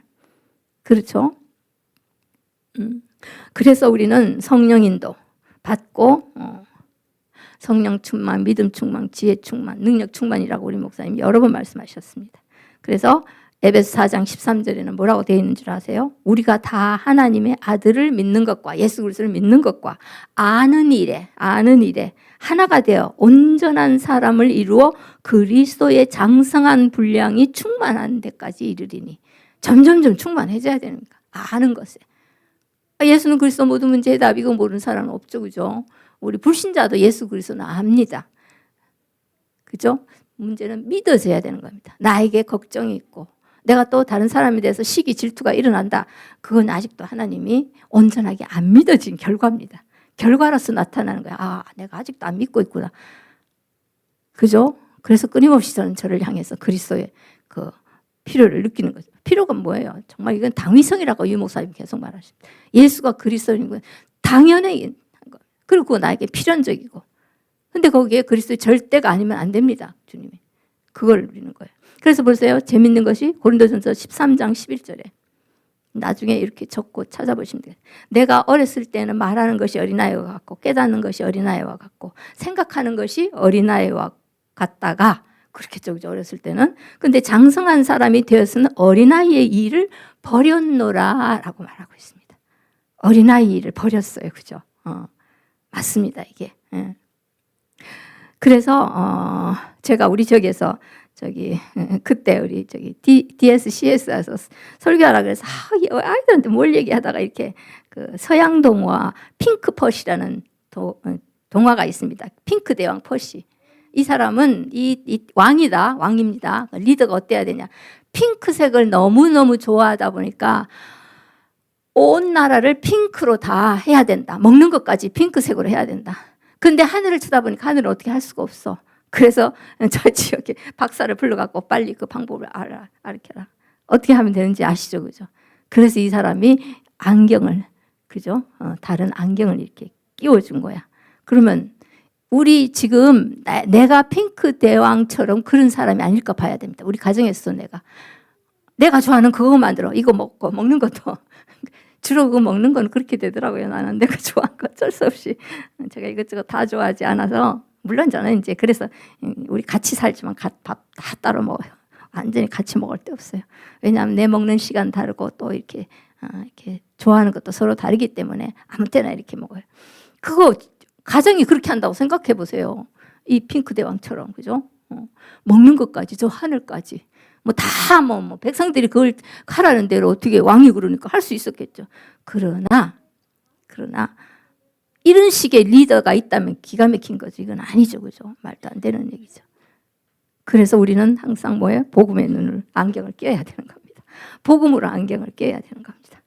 그렇죠? 그래서 우리는 성령 인도 받고 성령 충만, 믿음 충만, 지혜 충만, 능력 충만이라고 우리 목사님 여러 번 말씀하셨습니다. 그래서 에베소 4장 13절에는 뭐라고 되어 있는 줄 아세요? 우리가 다 하나님의 아들을 믿는 것과 예수 그리스도를 믿는 것과 아는 일에 하나가 되어 온전한 사람을 이루어 그리스도의 장성한 분량이 충만한 데까지 이르리니. 점점 충만해져야 되니까 아는 것에. 예수는 그리스도 모든 문제의 답이고 모르는 사람은 없죠. 그죠? 우리 불신자도 예수 그리스도는 압니다. 그죠? 문제는 믿어져야 되는 겁니다. 나에게 걱정이 있고 내가 또 다른 사람에 대해서 시기 질투가 일어난다. 그건 아직도 하나님이 온전하게 안 믿어진 결과입니다. 결과로서 나타나는 거야. 내가 아직도 안 믿고 있구나. 그죠? 그래서 끊임없이 저를 향해서 그리스도의 그 필요를 느끼는 거죠. 필요가 뭐예요? 정말 이건 당위성이라고 유 목사님 계속 말하십니다. 예수가 그리스도인 건 당연히 한 거예요. 그리고 나에게 필연적이고. 근데 거기에 그리스도의 절대가 아니면 안 됩니다. 주님이. 그걸 누리는 거예요. 그래서 보세요. 재밌는 것이 고린도전서 13장 11절에 나중에 이렇게 적고 찾아보시면 돼요. 내가 어렸을 때는 말하는 것이 어린아이와 같고 깨닫는 것이 어린아이와 같고 생각하는 것이 어린아이와 같다가 그렇겠죠. 어렸을 때는. 근데 장성한 사람이 되었으면 어린아이의 일을 버렸노라 라고 말하고 있습니다. 어린아이 일을 버렸어요. 그죠? 맞습니다. 이게. 그래서 제가 우리 지역에서 그때 우리 DSCS에서 설교하라 그래서 아이들한테 뭘 얘기하다가 이렇게 그 서양 동화 핑크펫이라는 동화가 있습니다. 핑크 대왕 펫이. 이 사람은 이 왕입니다. 리더가 어때야 되냐? 핑크색을 너무너무 좋아하다 보니까 온 나라를 핑크로 다 해야 된다. 먹는 것까지 핑크색으로 해야 된다. 근데 하늘을 쳐다보니까 하늘을 어떻게 할 수가 없어. 그래서 저 지역에 박사를 불러갖고 빨리 그 방법을 알려라. 어떻게 하면 되는지 아시죠? 그죠? 그래서 이 사람이 안경을, 그죠? 다른 안경을 이렇게 끼워준 거야. 그러면 우리 지금 내가 핑크 대왕처럼 그런 사람이 아닐까 봐야 됩니다. 우리 가정에서 내가 좋아하는 그거 만들어. 이거 먹고 먹는 것도. 주로 그거 먹는 건 그렇게 되더라고요. 나는 내가 좋아하는 거 어쩔 수 없이. 제가 이것저것 다 좋아하지 않아서. 물론 저는 이제 그래서 우리 같이 살지만 밥 다 따로 먹어요. 완전히 같이 먹을 데 없어요. 왜냐하면 내 먹는 시간 다르고 또 이렇게 좋아하는 것도 서로 다르기 때문에 아무 때나 이렇게 먹어요. 그거 가정이 그렇게 한다고 생각해 보세요. 이 핑크 대왕처럼. 그죠? 먹는 것까지 저 하늘까지. 뭐 다 뭐 백성들이 그걸 하라는 대로 어떻게 왕이 그러니까 할 수 있었겠죠. 그러나 이런 식의 리더가 있다면 기가 막힌 거죠. 이건 아니죠, 그죠? 말도 안 되는 얘기죠. 그래서 우리는 항상 뭐예요? 복음의 눈을 안경을 껴야 되는 겁니다. 복음으로 안경을 껴야 되는 겁니다.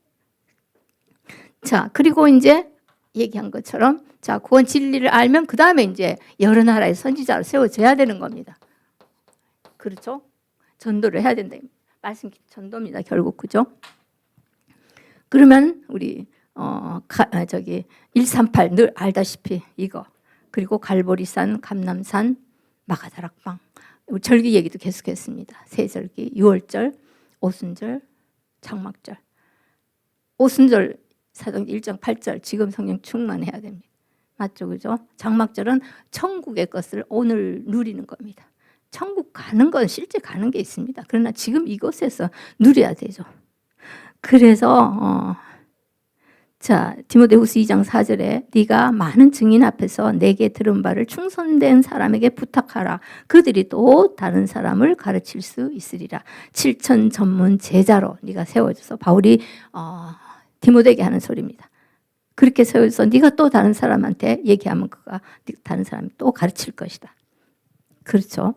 자, 그리고 이제 얘기한 것처럼 자, 구원 진리를 알면 그 다음에 이제 여러 나라의 선지자로 세워져야 되는 겁니다. 그렇죠? 전도를 해야 된다. 말씀 전도입니다. 결국 그죠? 그러면 우리 138 늘 알다시피 이거 그리고 갈보리산, 감람산, 마가다락방 절기 얘기도 계속했습니다. 세절기, 유월절, 오순절, 장막절. 오순절 사도행전 1장 8절 지금 성령 충만해야 됩니다. 맞죠, 그죠? 장막절은 천국의 것을 오늘 누리는 겁니다. 천국 가는 건 실제 가는 게 있습니다. 그러나 지금 이곳에서 누려야 되죠. 그래서 자, 디모데후서 2장 4절에 네가 많은 증인 앞에서 내게 들은 바를 충성된 사람에게 부탁하라. 그들이 또 다른 사람을 가르칠 수 있으리라. 7천 전문 제자로 네가 세워져서 바울이 디모데에게 하는 소리입니다. 그렇게 세워져서 네가 또 다른 사람한테 얘기하면 그가 다른 사람이 또 가르칠 것이다. 그렇죠.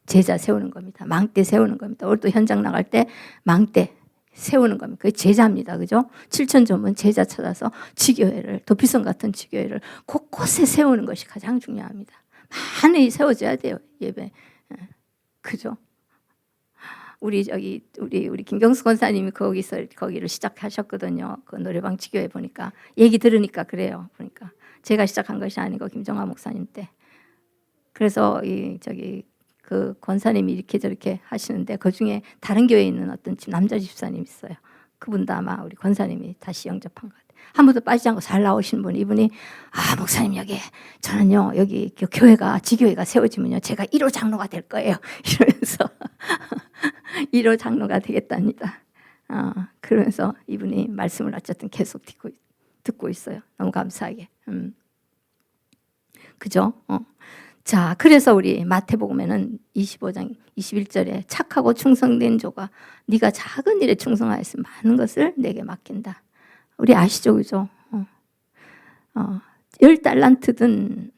제자 세우는 겁니다. 망대 세우는 겁니다. 오늘 또 현장 나갈 때 망대 세우는 겁니다. 그게 제자입니다. 그죠? 7천 전문 제자 찾아서 지교회를, 도피성 같은 지교회를 곳곳에 세우는 것이 가장 중요합니다. 많이 세워져야 돼요. 예배. 그죠? 우리 김경수 권사님이 거기를 시작하셨거든요. 그 노래방 지교회 보니까 얘기 들으니까 그래요. 보니까 제가 시작한 것이 아니고 김정화 목사님 때. 그래서 그 권사님이 이렇게 저렇게 하시는데 그 중에 다른 교회에 있는 어떤 남자 집사님 있어요. 그분도 아마 우리 권사님이 다시 영접한 것 같아요. 한 번도 빠지지 않고 잘 나오신 분, 이분이 목사님 저는요 여기 교회가 지교회가 세워지면요 제가 1호 장로가 될 거예요. 이러면서 1호 장로가 되겠답니다. 그러면서 이분이 말씀을 어쨌든 계속 듣고 있어요. 너무 감사하게. 그죠? 자, 그래서 우리 마태복음에는 25장 21절에 착하고 충성된 조가 네가 작은 일에 충성하였으면 많은 것을 내게 맡긴다. 우리 아시죠, 그죠? 10달란트든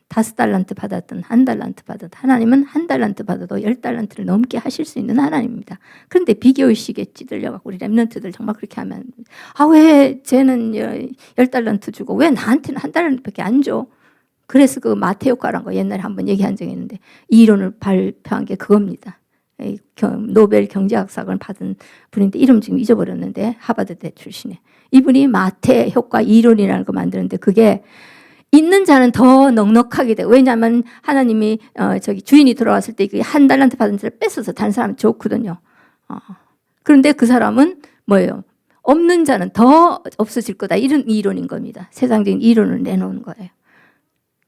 5달란트 받았든 1달란트 받았든 하나님은 1달란트 받아도 10달란트를 넘게 하실 수 있는 하나님입니다. 그런데 비교의식에 찌들려갖고 우리 랩런트들 정말 그렇게 하면 왜 쟤는 10달란트 주고 왜 나한테는 1달란트밖에 안 줘? 그래서 그 마태 효과라는 거 옛날에 한번 얘기한 적이 있는데 이 이론을 발표한 게 그겁니다. 노벨 경제학상을 받은 분인데 이름 지금 잊어버렸는데 하버드대 출신에 이분이 마태 효과 이론이라는 거 만드는데 그게 있는 자는 더 넉넉하게 돼요. 왜냐하면 하나님이 주인이 들어왔을 때 그 1달란트 받은 자를 뺏어서 다른 사람 좋거든요. 그런데 그 사람은 뭐예요? 없는 자는 더 없어질 거다. 이런 이론인 겁니다. 세상적인 이론을 내놓은 거예요.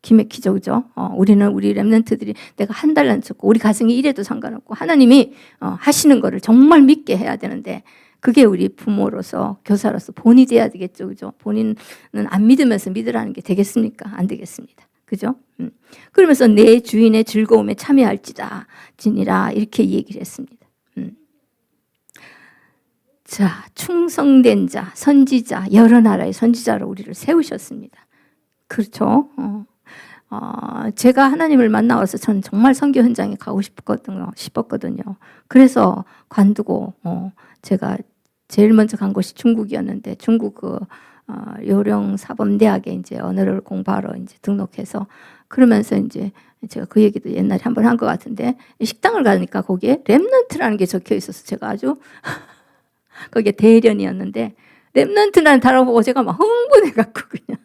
기맥히죠, 그죠? 우리 랩런트들이 내가 1달란트 줬고 우리 가정이 이래도 상관없고 하나님이 하시는 거를 정말 믿게 해야 되는데 그게 우리 부모로서 교사로서 본이 돼야 되겠죠, 그죠? 본인은 안 믿으면서 믿으라는 게 되겠습니까? 안 되겠습니다. 그죠? 그러면서 내 주인의 즐거움에 참여할지다 지니라 이렇게 얘기를 했습니다. 자, 충성된 자, 선지자, 여러 나라의 선지자로 우리를 세우셨습니다. 그렇죠? 제가 하나님을 만나와서 저는 정말 선교 현장에 가고 싶었거든요. 그래서 관두고 제가 제일 먼저 간 곳이 중국이었는데 중국 요령사범대학에 이제 언어를 공부하러 이제 등록해서 그러면서 이제 제가 그 얘기도 옛날에 한번 한 것 같은데 식당을 가니까 거기에 랩넌트라는 게 적혀 있어서 제가 아주 거기에 대련이었는데 랩넌트라는 단어 보고 제가 막 흥분해갖고 그냥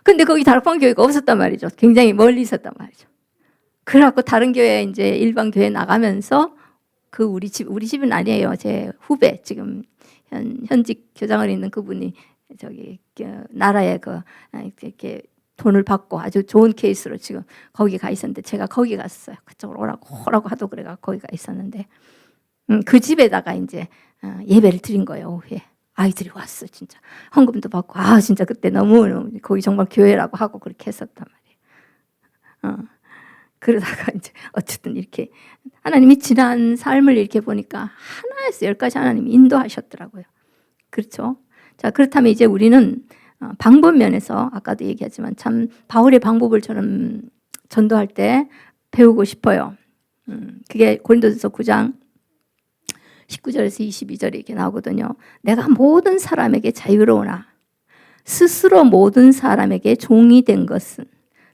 근데 거기 다락방 교회가 없었단 말이죠. 굉장히 멀리 있었단 말이죠. 그래갖고 다른 교회 이제 일반 교회 나가면서 그 우리 집은 아니에요. 제 후배 지금 현직 교장을 있는 그분이 나라에 이렇게 돈을 받고 아주 좋은 케이스로 지금 거기 가 있었는데 제가 거기 갔어요. 그쪽으로 오라고 하도 그래가 거기가 있었는데 그 집에다가 이제 예배를 드린 거예요. 오후에. 아이들이 왔어 진짜 헌금도 받고 진짜 그때 너무 거기 정말 교회라고 하고 그렇게 했었단 말이에요. 그러다가 이제 어쨌든 이렇게 하나님이 지난 삶을 이렇게 보니까 하나에서 10가지 하나님이 인도하셨더라고요. 그렇죠? 자, 그렇다면 이제 우리는 방법 면에서 아까도 얘기하지만 참 바울의 방법을 저는 전도할 때 배우고 싶어요. 그게 고린도전서 9장 19절에서 22절에 이렇게 나오거든요. 내가 모든 사람에게 자유로우나 스스로 모든 사람에게 종이 된 것은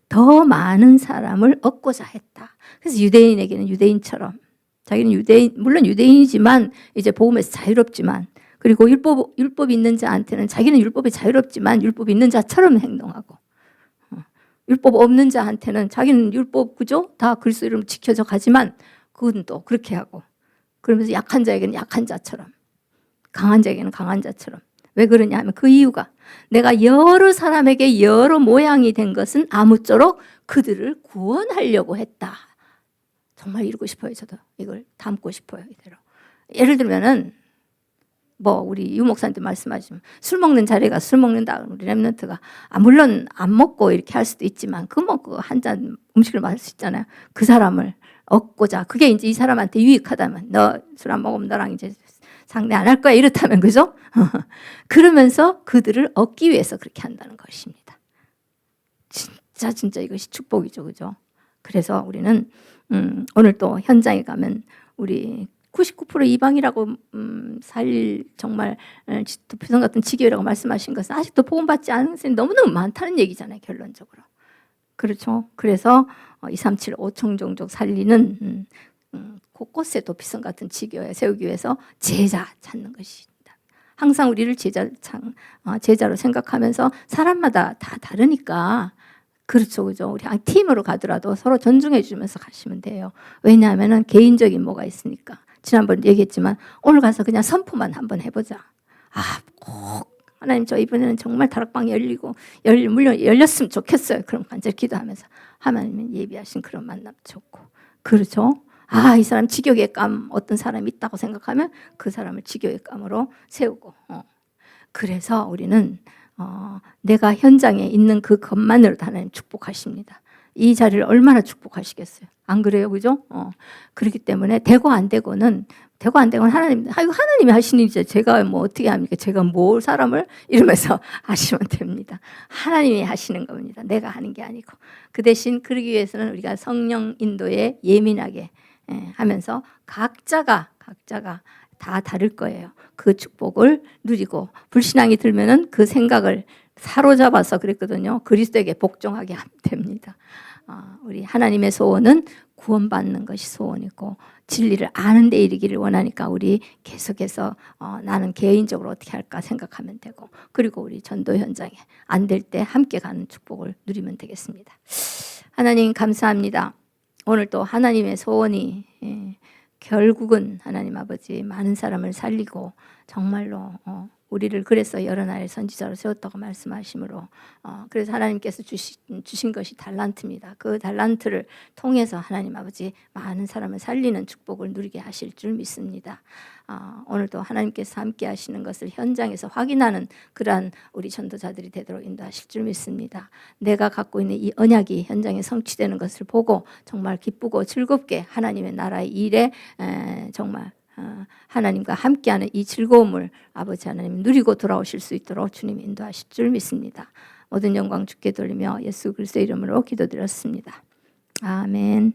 더 많은 사람을 얻고자 했다. 그래서 유대인에게는 유대인처럼, 자기는 유대인, 물론 유대인이지만 이제 복음에서 자유롭지만, 그리고 율법 있는 자한테는 자기는 율법에 자유롭지만 율법 있는 자처럼 행동하고, 율법 없는 자한테는 자기는 율법 그죠? 다 그리스도 이름 지켜져 가지만 그건 또 그렇게 하고, 그러면서 약한 자에게는 약한 자처럼, 강한 자에게는 강한 자처럼. 왜 그러냐 하면 그 이유가 내가 여러 사람에게 여러 모양이 된 것은 아무쪼록 그들을 구원하려고 했다. 정말 이루고 싶어요. 저도 이걸 담고 싶어요. 이대로. 예를 들면은 뭐 우리 유 목사님도 말씀하시면 술 먹는 자리가 술 먹는다. 우리 렘넌트가 물론 안 먹고 이렇게 할 수도 있지만 그 먹고 한 잔 음식을 마실 수 있잖아요. 그 사람을 얻고자, 그게 이제 이 사람한테 유익하다면, 너 술 안 먹으면 너랑 이제 상대 안 할 거야 이렇다면, 그죠? 그러면서 그들을 얻기 위해서 그렇게 한다는 것입니다. 진짜 이것이 축복이죠, 그죠? 그래서 우리는 오늘 또 현장에 가면 우리 99% 이방이라고 살 정말 도피성 같은 지교회라고 말씀하신 것은 아직도 복음받지 않은 사람이 너무너무 많다는 얘기잖아요, 결론적으로. 그렇죠. 그래서 237 5천 종족 살리는 곳곳에 도피성 같은 지교회 세우기 위해서 제자 찾는 것입니다. 항상 우리를 제자로 생각하면서 사람마다 다 다르니까, 그렇죠, 그죠? 우리 팀으로 가더라도 서로 존중해 주면서 가시면 돼요. 왜냐하면은 개인적인 뭐가 있으니까. 지난번 얘기했지만 오늘 가서 그냥 선포만 한번 해보자. 꼭 하나님 저 이번에는 정말 다락방이 물론 열렸으면 좋겠어요. 그럼 간절히 기도하면서 하나님은 예비하신 그런 만남 좋고, 그렇죠? 이 사람 지교의 감 어떤 사람이 있다고 생각하면 그 사람을 지교의 감으로 세우고, 그래서 우리는 내가 현장에 있는 그 것만으로도 하나님 축복하십니다. 이 자리를 얼마나 축복하시겠어요? 안 그래요, 그죠? 그렇기 때문에 되고 안 되고는 하나님이 하시는 일이죠. 제가 뭐 어떻게 합니까? 제가 뭘 사람을 이러면서 하시면 됩니다. 하나님이 하시는 겁니다. 내가 하는 게 아니고. 그 대신 그러기 위해서는 우리가 성령 인도에 예민하게 하면서 각자가 다 다를 거예요. 그 축복을 누리고, 불신앙이 들면은 그 생각을 사로잡아서 그랬거든요. 그리스도에게 복종하게 하면 됩니다. 우리 하나님의 소원은 구원받는 것이 소원이고 진리를 아는 데 이르기를 원하니까 우리 계속해서 나는 개인적으로 어떻게 할까 생각하면 되고, 그리고 우리 전도 현장에 안 될 때 함께 가는 축복을 누리면 되겠습니다. 하나님 감사합니다. 오늘 또 하나님의 소원이 결국은 하나님 아버지 많은 사람을 살리고 정말로 우리를 그래서 여러 나라의 선지자로 세웠다고 말씀하시므로, 그래서 하나님께서 주신 것이 달란트입니다. 그 달란트를 통해서 하나님 아버지 많은 사람을 살리는 축복을 누리게 하실 줄 믿습니다. 오늘도 하나님께서 함께 하시는 것을 현장에서 확인하는 그러한 우리 전도자들이 되도록 인도하실 줄 믿습니다. 내가 갖고 있는 이 언약이 현장에 성취되는 것을 보고 정말 기쁘고 즐겁게 하나님의 나라의 일에 정말 하나님과 함께하는 이 즐거움을 아버지 하나님 누리고 돌아오실 수 있도록 주님 인도하실 줄 믿습니다. 모든 영광 주께 돌리며 예수 그리스도의 이름으로 기도드렸습니다. 아멘.